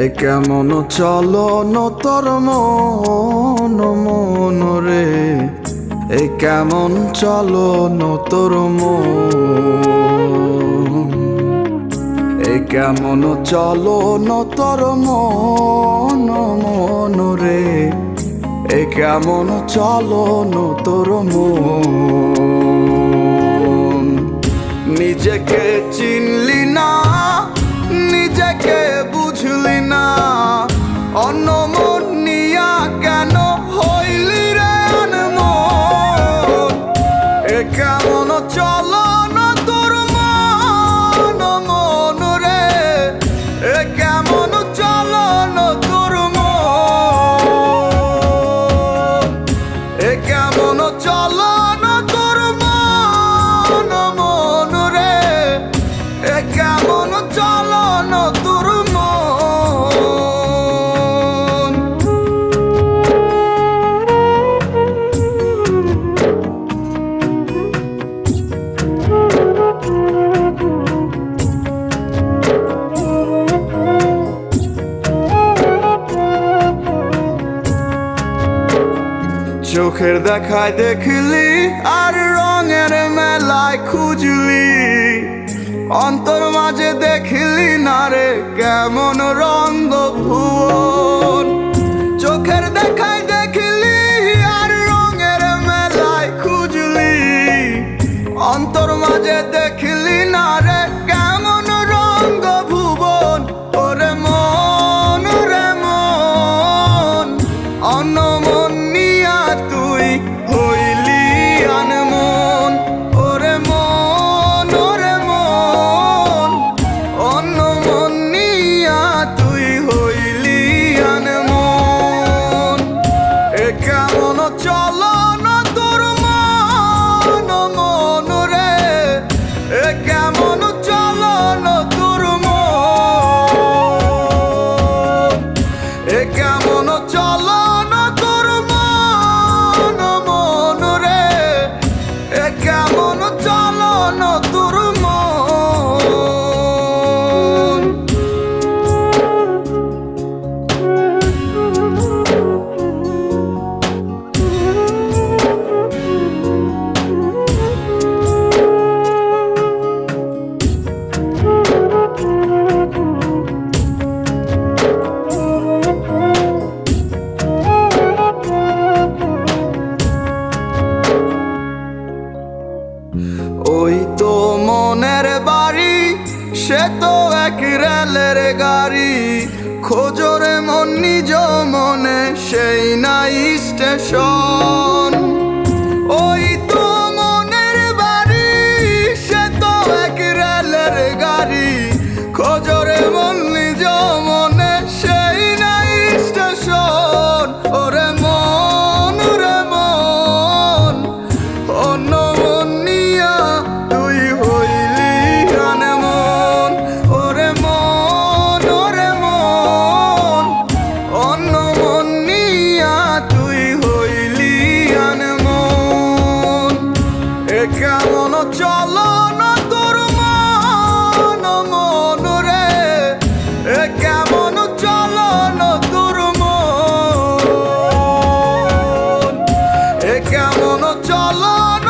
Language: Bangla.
এ কেমন চলন তোর মন মন রে, এ কেমন চলন তোর মন, এ কেমন চলন তোর মন মন রে, এ কেমন চলন তোর মন। নিজেকে চিনলি না, নিজেকে বুঝলি না, অন্য মন নিয়া কেন হইলি রে আনমন। এ কেমন চলন তোর মন মন রে, এ কেমন চলন তোর মন, এ কেমন চলন তোর মন মন রে, এ কেমন চলন তোর মন। চোখের দেখায় দেখলি আর রঙের মেলায় খুঁজলি, অন্তর মাঝে দেখলি না রে কেমন রঙ্গ ভুবন। চোখের দেখায় দেখলি আর রঙের মেলায় খুঁজলি, অন্তর মাঝে দেখলি না রে কেমন রঙ্গ ভুবন। ওরে মন রে মন, অন্য মন নিয়া তুই হইলি আনমন। ওরে মন ওরে মন, অন্য মন নিয়া তুই হইলি আনমন। এ কেমন চলন তোর মন মন রে, এ কেমন চলন তোর মন, এ কেমন চলন তোর মন মন রে, এ কেমন চলন তোর মন। ওই তো মনের বাড়ি, সে তো এক রেলের গাড়ি, খোঁজরে মন নিজ মনে সেই নাই স্টেশন। ওই তো মনের বাড়ি, সে তো এক রেলের গাড়ি, খোঁজরে মন নিজ মনে সেই নাই স্টেশন। ওরে মন রে মন, অন্য মন নিয়া তুই হইলি আনমন। ওরে মন ওরে মন, অন্য মন নিয়া তুই হইলি আনমন। এ কেমন চলন তোর মন মন রে, এ কেমন চলন তোর মন, এ কেমন চলন